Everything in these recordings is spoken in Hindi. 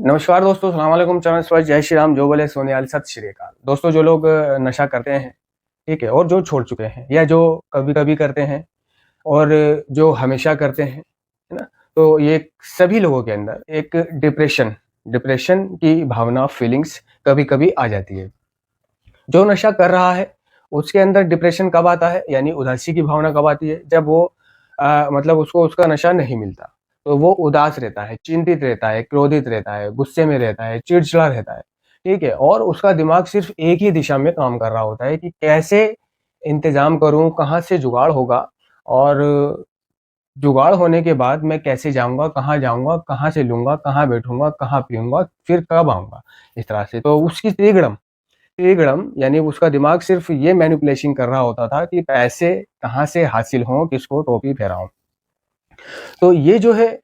नमस्कार दोस्तों, सलाम वालेकुम, चरण स्पर्श, जय श्री राम, जो बोले सोनिहाल, सत श्री अकाल। दोस्तों, जो लोग नशा करते हैं, ठीक है, और जो छोड़ चुके हैं या जो कभी-कभी करते हैं और जो हमेशा करते हैं, है ना? तो ये सभी लोगों के अंदर एक डिप्रेशन डिप्रेशन की भावना, फीलिंग्स कभी-कभी आ जाती है। जो नशा कर रहा है, उसके अंदर डिप्रेशन कब आता है, यानी उदासी की भावना कब आती है? जब वो मतलब उसको उसका नशा नहीं मिलता। तो वो उदास रहता है, चिंतित रहता है, क्रोधित रहता है, गुस्से में रहता है, चिड़चिड़ा रहता है, ठीक है? और उसका दिमाग सिर्फ़ एक ही दिशा में काम कर रहा होता है कि कैसे इंतज़ाम करूँ, कहाँ से जुगाड़ होगा और जुगाड़ होने के बाद मैं कैसे जाऊँगा, कहाँ से लूँगा, कहाँ बैठूँगा, कहाँ पीऊँगा, फिर कब आऊँगा, इस तरह से। तो उसकी त्रिगड़म यानी उसका दिमाग सिर्फ़ ये मैनिपुलेशन कर रहा होता था कि पैसे कहाँ से हासिल हों, किसको टोपी पहनाऊँ। तो ये जो है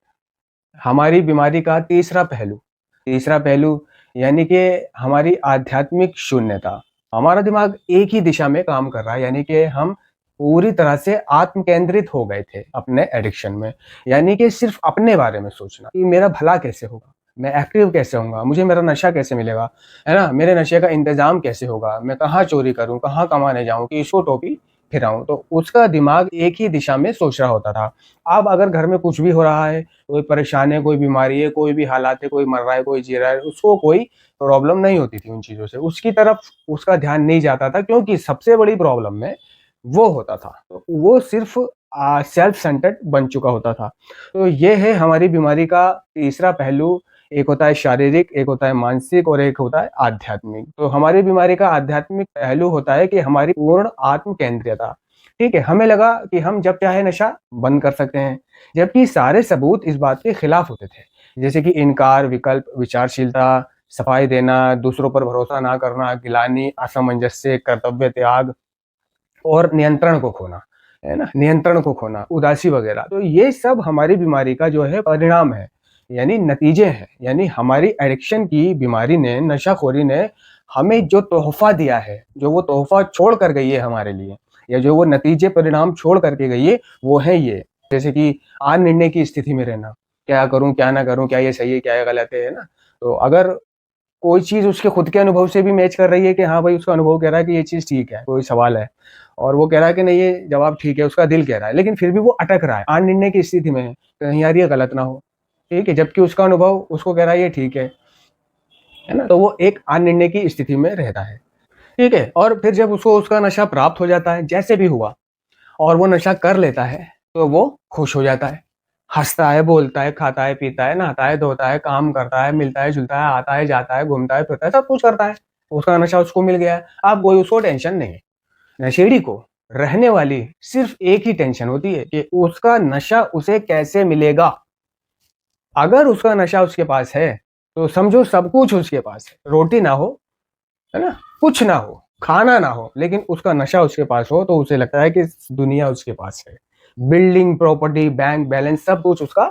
हमारी बीमारी का तीसरा पहलू यानी कि हमारी आध्यात्मिक शून्यता। हमारा दिमाग एक ही दिशा में काम कर रहा है, यानी कि हम पूरी तरह से आत्म केंद्रित हो गए थे अपने एडिक्शन में। यानी कि सिर्फ़ अपने बारे में सोचना कि मेरा भला कैसे होगा? मैं एक्टिव कैसे होऊँगा? मुझे मेरा नशा कैसे मिलेगा? है ना? मेरे नशे का इंतज़ाम कैसे होगा? मैं कहाँ चोरी करूँ? कहाँ कमाने जाऊँ कि इसको टोपी फिराऊँ? तो उसका दिमाग एक ही दिशा में सोच रहा होता था। अब अगर घर में कुछ भी हो रहा है, कोई परेशान है, कोई बीमारी है, कोई भी हालात है, कोई मर रहा है, कोई जी रहा है, उसको कोई प्रॉब्लम नहीं होती थी उन चीज़ों से। उसकी तरफ उसका ध्यान नहीं जाता था क्योंकि सबसे बड़ी प्रॉब्लम में वो होता था। तो वो सिर्फ़ सेल्फ सेंटर्ड बन चुका होता था। तो ये है हमारी बीमारी का तीसरा पहलू। एक होता है शारीरिक, एक होता है मानसिक और एक होता है आध्यात्मिक। तो हमारी बीमारी का आध्यात्मिक पहलू होता है कि हमारी पूर्ण आत्म केंद्रियता। ठीक है? हमें लगा कि हम जब चाहे नशा बंद कर सकते हैं। जबकि सारे सबूत इस बात के खिलाफ होते थे। जैसे कि इनकार, विकल्प, विचारशीलता, सफाई देना, दूसरों पर भरोसा ना करना, गिलानी, असमंजस्य, कर्तव्य त्याग और नियंत्रण को खोना, है ना? नियंत्रण को खोना, उदासी वगैरह। तो ये सब हमारी बीमारी का जो है परिणाम है, यानी नतीजे हैं। यानी हमारी एडिक्शन की बीमारी ने, नशाखोरी ने हमें जो तोहफ़ा दिया है, जो वो तोहफ़ा छोड़ कर गई है हमारे लिए या जो वो नतीजे परिणाम छोड़ कर के गई है, वो है ये। जैसे कि अनिर्णय की स्थिति में रहना, क्या करूँ, क्या ना करूँ, क्या ये सही है, क्या ये गलत है ना? तो अगर कोई चीज़ उसके खुद के अनुभव से भी मैच कर रही है कि हाँ भाई, उसका अनुभव कह रहा है कि ये चीज़ ठीक है, कोई सवाल है और वो कह रहा है कि नहीं ये जवाब ठीक है, उसका दिल कह रहा है, लेकिन फिर भी वो अटक रहा है, अनिर्णय की स्थिति में है, कहीं यार ये गलत ना हो, ठीक है? जबकि उसका अनुभव उसको कह रहा है ये ठीक है ना? तो वो एक अनिर्णय की स्थिति में रहता है, ठीक है? और फिर जब उसको उसका नशा प्राप्त हो जाता है, जैसे भी हुआ और वो नशा कर लेता है, तो वो खुश हो जाता है। हँसता है, बोलता है, खाता है, पीता है, नहाता है, धोता है, काम करता है, मिलता है, जुलता है, आता है, जाता है, घूमता है, फिरता है, सब कुछ करता है। उसका नशा उसको मिल गया है। अब कोई उसको टेंशन नहीं है। नशेड़ी को रहने वाली सिर्फ़ एक ही टेंशन होती है कि उसका नशा उसे कैसे मिलेगा? अगर उसका नशा उसके पास है, तो समझो सब कुछ उसके पास है। रोटी ना हो, है ना? कुछ ना हो, खाना ना हो, लेकिन उसका नशा उसके पास हो, तो उसे लगता है कि दुनिया उसके पास है। बिल्डिंग, प्रॉपर्टी, बैंक बैलेंस सब कुछ उसका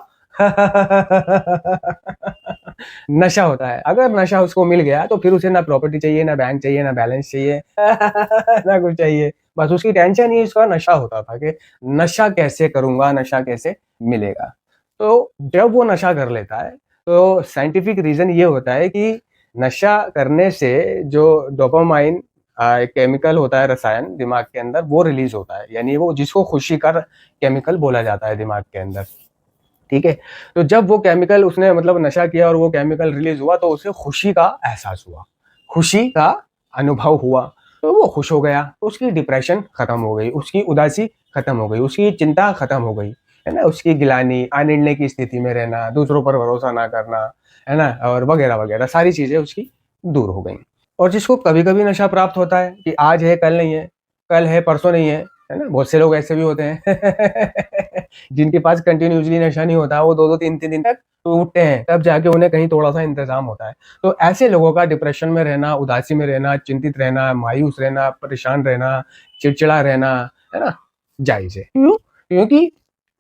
नशा होता है। अगर नशा उसको मिल गया, तो फिर उसे ना प्रॉपर्टी चाहिए, ना बैंक चाहिए, ना बैलेंस चाहिए, ना कुछ चाहिए। बस उसकी टेंशन ही उसका नशा होता था कि नशा कैसे करूँगा, नशा कैसे मिलेगा। तो जब वो नशा कर लेता है, तो साइंटिफिक रीज़न ये होता है कि नशा करने से जो डोपामाइन एक केमिकल होता है, रसायन दिमाग के अंदर, वो रिलीज़ होता है। यानी वो जिसको खुशी का केमिकल बोला जाता है दिमाग के अंदर, ठीक है? तो जब वो केमिकल उसने मतलब नशा किया और वो केमिकल रिलीज़ हुआ, तो उसे खुशी का एहसास हुआ, खुशी का अनुभव हुआ, तो वो खुश हो गया। उसकी डिप्रेशन खत्म हो गई, उसकी उदासी खत्म हो गई, उसकी चिंता खत्म हो गई, है ना? उसकी गिलानी, अनिर्णय की स्थिति में रहना, दूसरों पर भरोसा ना करना, है ना? और वगैरह-वगैरह सारी चीज़ें उसकी दूर हो गईं। और जिसको कभी-कभी नशा प्राप्त होता है कि आज है, कल नहीं है, कल है, परसों नहीं है ना? बहुत से लोग ऐसे भी होते हैं जिनके पास कंटिन्यूअसली नशा नहीं होता, वो 2-2 3-3 दिन तक टूटते हैं, तब जाके उन्हें कहीं थोड़ा-सा इंतज़ाम होता है। तो ऐसे लोगों का डिप्रेशन में रहना, उदासी में रहना, चिंतित रहना, मायूस रहना, परेशान रहना, चिड़चिड़ा रहना, है ना? जायज़ है। क्यों? क्योंकि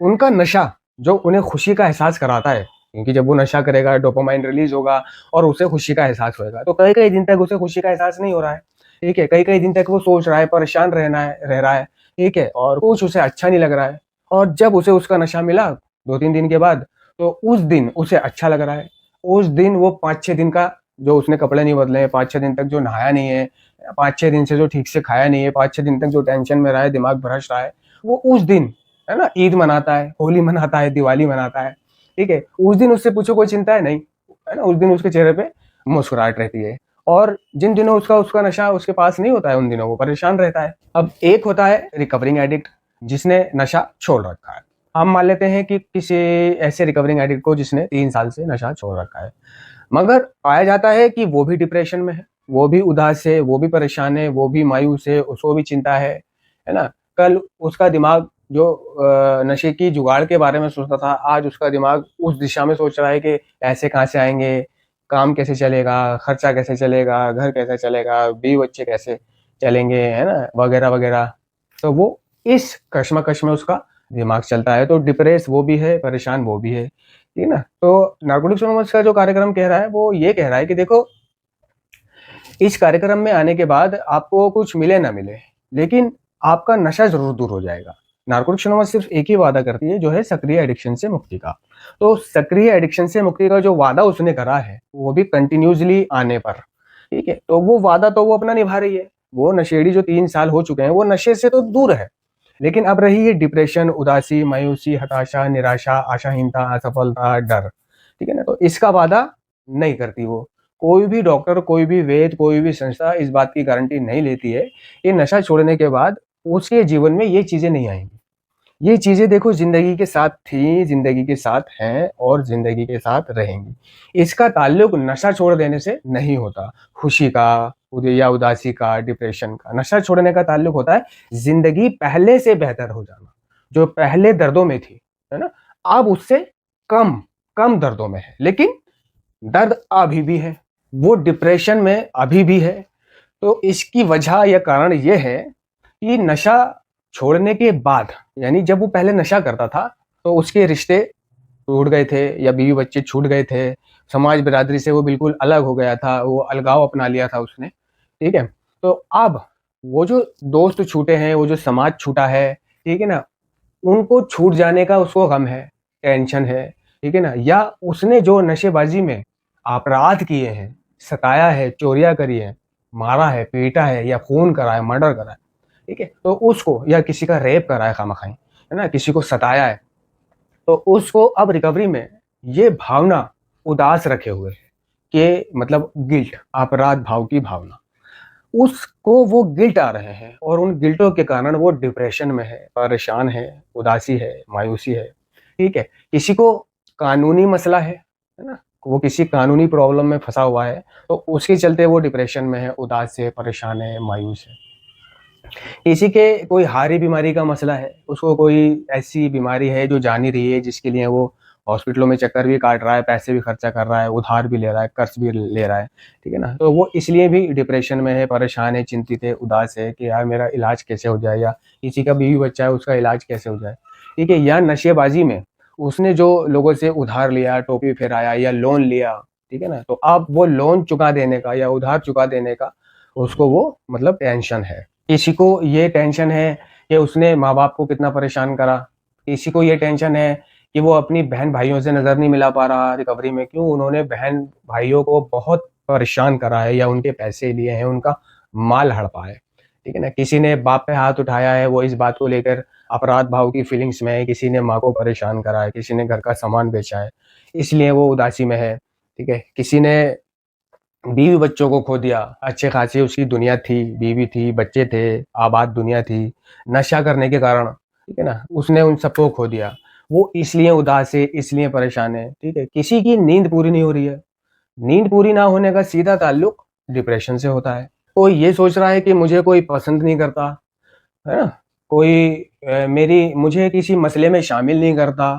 उनका नशा जो उन्हें खुशी का एहसास कराता है, क्योंकि जब वो नशा करेगा, डोपामाइन रिलीज़ होगा और उसे खुशी का एहसास होएगा। तो कई-कई दिन तक उसे खुशी का एहसास नहीं हो रहा है, ठीक है? कई-कई दिन तक वो सोच रहा है, परेशान रह रहा है, ठीक है? और कुछ उसे अच्छा नहीं लग रहा है। और जब उसे उसका नशा मिला 2-3 दिन के बाद, तो उस दिन उसे अच्छा लग रहा है। उस दिन वो 5-6 दिन का जो उसने कपड़े नहीं बदले हैं, 5-6 दिन तक जो नहाया नहीं है, 5-6 दिन से जो ठीक से खाया नहीं है, 5-6 दिन तक जो टेंशन में रहा है, दिमाग भ्रष्ट रहा है, वो उस दिन, है ना, ईद मनाता है, होली मनाता है, दिवाली मनाता है, ठीक है? उस दिन उससे पूछो कोई चिंता है? नहीं, है ना? उस दिन उसके चेहरे पे मुस्कुराहट रहती है। और जिन दिनों उसका नशा उसके पास नहीं होता है, उन दिनों वो परेशान रहता है। अब एक होता है रिकवरिंग एडिक्ट, जिसने नशा छोड़ रखा है। हम मान लेते हैं कि किसी ऐसे रिकवरिंग एडिक्ट को जिसने 3 साल से नशा छोड़ रखा है, मगर पाया जाता है कि वो भी डिप्रेशन में है, वो भी उदास है, वो भी परेशान है, वो भी मायूस है, उसको भी चिंता है ना? कल उसका दिमाग जो नशे की जुगाड़ के बारे में सोचता था, आज उसका दिमाग उस दिशा में सोच रहा है कि पैसे कहाँ से आएँगे, काम कैसे चलेगा, खर्चा कैसे चलेगा, घर कैसे चलेगा, बीवी-बच्चे कैसे चलेंगे, है ना? वगैरह-वगैरह। तो वो इस कश्मकश में उसका दिमाग चलता है, तो डिप्रेस वो भी है, परेशान वो भी है। ठीक है ना? तो नारकोटिक्स एनोनिमस का जो कार्यक्रम कह रहा है, वो ये कह रहा है कि देखो, इस कार्यक्रम में आने के बाद आपको कुछ मिले ना मिले, लेकिन आपका नशा ज़रूर दूर हो जाएगा। नारकोटिक्स एनोनिमस सिर्फ़ एक ही वादा करती है, जो है सक्रिय एडिक्शन से मुक्ति का। तो सक्रिय एडिक्शन से मुक्ति का जो वादा उसने करा है, वो भी कंटिन्यूअसली आने पर, ठीक है? तो वो वादा तो वो अपना निभा रही है। वो नशेड़ी जो 3 साल हो चुके हैं, वो नशे से तो दूर है। लेकिन अब रही है डिप्रेशन, उदासी, मायूसी, हताशा, निराशा, आशाहीनता, असफलता, डर, ठीक है ना? तो इसका वादा नहीं करती वो। कोई भी डॉक्टर, कोई भी वैद्य, कोई भी संस्था इस बात की गारंटी नहीं लेती है कि नशा छोड़ने के बाद उसके जीवन में ये चीज़ें नहीं आएँगी। ये चीज़ें देखो ज़िंदगी के साथ थी, ज़िंदगी के साथ हैं और ज़िंदगी के साथ रहेंगी। इसका ताल्लुक नशा छोड़ देने से नहीं होता। खुशी का या उदासी का, डिप्रेशन का। नशा छोड़ने का ताल्लुक होता है ज़िंदगी पहले से बेहतर हो जाना। जो पहले दर्दों में थी, है ना? अब उससे कम, कम दर्दों में है। लेकिन दर्द अभी भी है। वो डिप्रेशन में अभी भी है। तो इसकी वजह या कारण ये है कि नशा छोड़ने के बाद, यानी जब वो पहले नशा करता था, तो उसके रिश्ते टूट गए थे या बीवी-बच्चे छूट गए थे, समाज बिरादरी से वो बिल्कुल अलग हो गया था, वो अलगाव अपना लिया था उसने, ठीक है? तो अब वो जो दोस्त छूटे हैं, वो जो समाज छूटा है, ठीक है ना? उनको छूट जाने का उसको गम है, टेंशन है, ठीक है ना? या उसने जो नशेबाज़ी में अपराध किए हैं, सताया है, चोरियाँ करी हैं, मारा है, पीटा है या खून करा है, मर्डर करा है, ठीक है? तो उसको, या किसी का रेप करा है खामख़ाई, है ना? किसी को सताया है, तो उसको अब रिकवरी में ये भावना उदास रखे हुए है कि मतलब गिल्ट, अपराध भाव की भावना। उसको वो गिल्ट आ रहे हैं और उन गिल्टों के कारण वो डिप्रेशन में है, परेशान है, उदासी है, मायूसी है, ठीक है? किसी को कानूनी मसला है ना? वो किसी कानूनी प्रॉब्लम में फँसा हुआ है, तो उसके चलते वो डिप्रेशन में है, उदास है, परेशान है, मायूस है। किसी के कोई हार्ट बीमारी का मसला है, उसको कोई ऐसी बीमारी है जो जा नहीं रही है, जिसके लिए वो हॉस्पिटलों में चक्कर भी काट रहा है, पैसे भी खर्चा कर रहा है, उधार भी ले रहा है, कर्ज भी ले रहा है, ठीक है ना? तो वो इसलिए भी डिप्रेशन में है, परेशान है, चिंतित है, उदास है कि यार मेरा इलाज कैसे हो जाए, या किसी का बीवी-बच्चा है उसका इलाज कैसे हो जाए, ठीक है? या नशेबाज़ी में उसने जो लोगों से उधार लिया, टोपी फेराया या लोन लिया, ठीक है ना? तो अब वो लोन चुका देने का या उधार चुका देने का उसको वो मतलब टेंशन है। किसी को ये टेंशन है कि उसने माँ-बाप को कितना परेशान करा। किसी को ये टेंशन है कि वो अपनी बहन-भाइयों से नज़र नहीं मिला पा रहा रिकवरी में। क्यों? उन्होंने बहन-भाइयों को बहुत परेशान करा है या उनके पैसे लिए हैं, उनका माल हड़पा है। ठीक है ना? किसी ने बाप पे हाथ उठाया है, वो इस बात को लेकर अपराध भाव की फीलिंग्स में है। किसी ने माँ को परेशान करा है, किसी ने घर का सामान बेचा है, इसलिए वो उदासी में है। ठीक है? किसी ने बीवी बच्चों को खो दिया, अच्छे खासी उसकी दुनिया थी, बीवी थी, बच्चे थे, आबाद दुनिया थी। नशा करने के कारण, ठीक है ना, उसने उन सबको खो दिया। वो इसलिए उदास है, इसलिए परेशान है, ठीक है? किसी की नींद पूरी नहीं हो रही है। नींद पूरी ना होने का सीधा ताल्लुक डिप्रेशन से होता है। कोई ये सोच रहा है कि मुझे कोई पसंद नहीं करता, है ना? कोई मेरी मुझे किसी मसले में शामिल नहीं करता,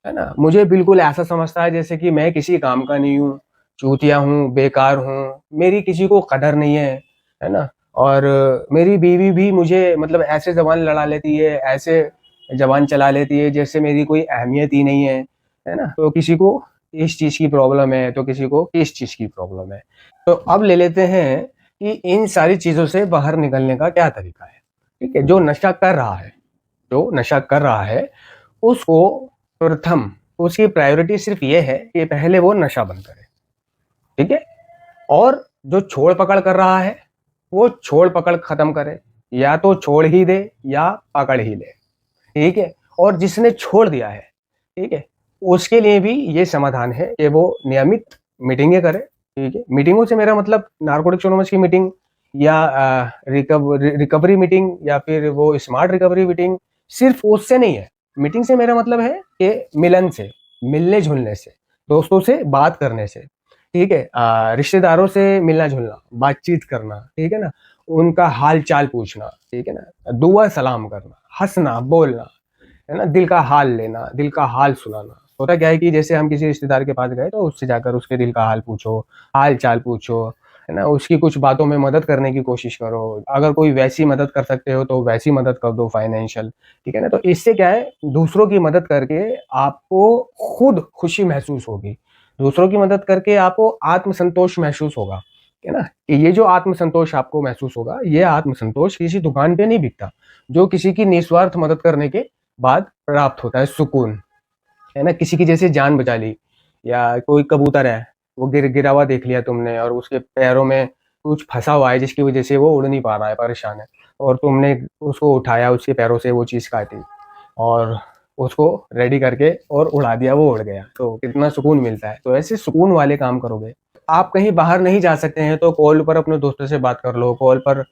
है ना? मुझे बिल्कुल ऐसा समझता है जैसे कि मैं किसी काम का नहीं हूँ, चूतिया हूँ, बेकार हूँ, मेरी किसी को कदर नहीं है ना? और मेरी बीवी भी मुझे मतलब ऐसे ज़बान लड़ा लेती है, ऐसे ज़बान चला लेती है जैसे मेरी कोई अहमियत ही नहीं है ना? तो किसी को इस चीज़ की प्रॉब्लम है, तो किसी को इस चीज़ की प्रॉब्लम है। तो अब ले लेते हैं कि इन सारी चीज़ों से बाहर निकलने का क्या तरीका है, ठीक है? जो नशा कर रहा है, उसको प्रथम उसकी प्रायोरिटी सिर्फ़ ये है कि पहले वो नशा बंद करे। ठीक है। और जो छोड़ पकड़ कर रहा है वो छोड़ पकड़ खत्म करे, या तो छोड़ ही दे या पकड़ ही ले, ठीक है। और जिसने छोड़ दिया है, ठीक है, उसके लिए भी ये समाधान है कि वो नियमित मीटिंगें करे, ठीक है। मीटिंगों से मेरा मतलब नारकोटिक्स एनोनिमस की मीटिंग या रिकवरी मीटिंग या फिर वो स्मार्ट रिकवरी मीटिंग, सिर्फ उससे नहीं है। मीटिंग से मेरा मतलब है कि मिलन से, मिलने जुलने से, दोस्तों से बात करने से, ठीक है, रिश्तेदारों से मिलना जुलना, बातचीत करना, ठीक है ना, उनका हाल चाल पूछना, ठीक है ना, दुआ सलाम करना, हंसना बोलना, है ना, दिल का हाल लेना, दिल का हाल सुनाना। होता क्या है कि जैसे हम किसी रिश्तेदार के पास गए तो उससे जाकर उसके दिल का हाल पूछो, हाल चाल पूछो, है ना, उसकी कुछ बातों में मदद करने की कोशिश करो। अगर कोई वैसी मदद कर सकते हो तो वैसी मदद कर दो, फाइनेंशियल, ठीक है ना। तो इससे क्या है, दूसरों की मदद करके आपको खुद खुशी महसूस होगी, दूसरों की मदद करके आपको आत्मसंतोष महसूस होगा, है ना। कि ये जो आत्मसंतोष आपको महसूस होगा, ये आत्मसंतोष किसी दुकान पे नहीं बिकता, जो किसी की निस्वार्थ मदद करने के बाद प्राप्त होता है सुकून, है ना। किसी की जैसे जान बचा ली, या कोई कबूतर है, वो गिरा हुआ देख लिया तुमने और उसके पैरों में कुछ फंसा हुआ है जिसकी वजह से वो उड़ नहीं पा रहा है, परेशान है, और तुमने उसको उठाया, उसके पैरों से वो चीज़ काटी और उसको रेडी करके और उड़ा दिया, वो उड़ गया, तो कितना सुकून मिलता है। तो ऐसे सुकून वाले काम करोगे। आप कहीं बाहर नहीं जा सकते हैं तो कॉल पर अपने दोस्तों से बात कर लो, कॉल पर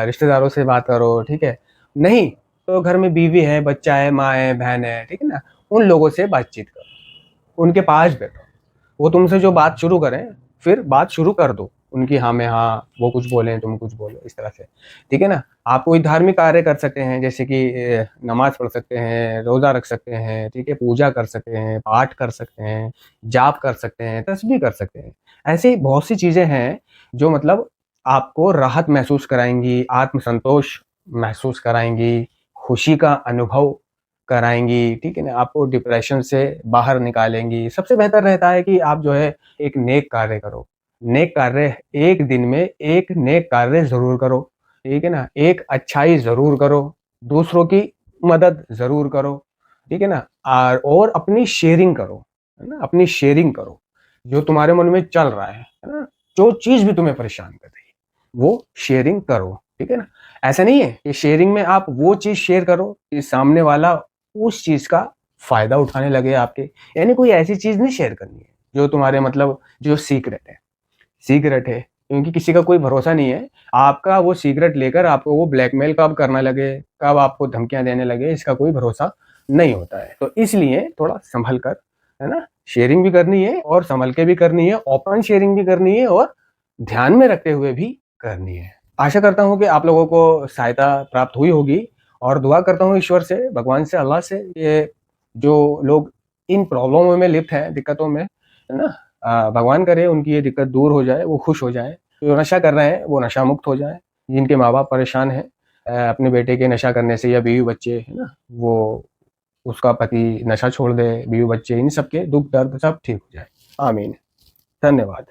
रिश्तेदारों से बात करो, ठीक है। नहीं तो घर में बीवी है, बच्चा है, माँ है, बहन है, ठीक है ना, उन लोगों से बातचीत करो, उनके पास बैठो, वो तुमसे जो बात शुरू करें फिर बात शुरू कर दो, उनकी हाँ में हाँ, वो कुछ बोलें तुम कुछ बोलो, इस तरह से, ठीक है ना। आप कोई धार्मिक कार्य कर सकते हैं, जैसे कि नमाज पढ़ सकते हैं, रोजा रख सकते हैं, ठीक है, पूजा कर सकते हैं, पाठ कर सकते हैं, जाप कर सकते हैं, तस्बीह कर सकते हैं। ऐसी बहुत सी चीजें हैं जो मतलब आपको राहत महसूस कराएंगी, आत्मसंतोष महसूस कराएंगी, खुशी का अनुभव कराएँगी, ठीक है ना? आपको डिप्रेशन से बाहर निकालेंगी। सबसे बेहतर रहता है कि आप जो है एक नेक कार्य करो। नेक कार्य एक दिन में एक नेक कार्य ज़रूर करो, ठीक है ना? एक अच्छाई ज़रूर करो, दूसरों की मदद ज़रूर करो, ठीक है ना? और अपनी शेयरिंग करो, है ना? अपनी शेयरिंग करो, जो तुम्हारे मन में चल रहा है ना? जो चीज़ भी तुम्हें परेशान कर रही है, वो शेयरिंग करो, ठीक है ना? ऐसा नहीं है कि शेयरिंग में आप वो चीज़ शेयर करो कि सामने वाला उस चीज़ का फ़ायदा उठाने लगे आपके। यानी कोई ऐसी चीज़ नहीं शेयर करनी है, जो तुम्हारे मतलब जो सीक्रेट है, क्योंकि किसी का कोई भरोसा नहीं है। आपका वो सीक्रेट लेकर आपको वो ब्लैकमेल कब करने लगे, कब आपको धमकियाँ देने लगे, इसका कोई भरोसा नहीं होता है। तो इसलिए थोड़ा सँभल कर, है ना? शेयरिंग भी करनी है और सँभल के भी करनी है, ओपन शेयरिंग भी करनी है और ध्यान में रखते हुए भी करनी है। आशा करता हूँ कि आप लोगों को सहायता प्राप्त हुई होगी, और दुआ करता हूँ ईश्वर से, भगवान से, अल्लाह से, ये जो लोग इन प्रॉब्लमों में लिप्त हैं, दिक्कतों में, है ना? भगवान करे उनकी ये दिक्कत दूर हो जाए, वो खुश हो जाएँ। जो नशा कर रहे हैं, वो नशा मुक्त हो जाएँ। जिनके माँ-बाप परेशान हैं अपने बेटे के नशा करने से, या बीवी-बच्चे, है ना? वो उसका पति नशा छोड़ दे, बीवी-बच्चे, इन सब के दुःख दर्द सब ठीक हो जाए। आमीन। धन्यवाद।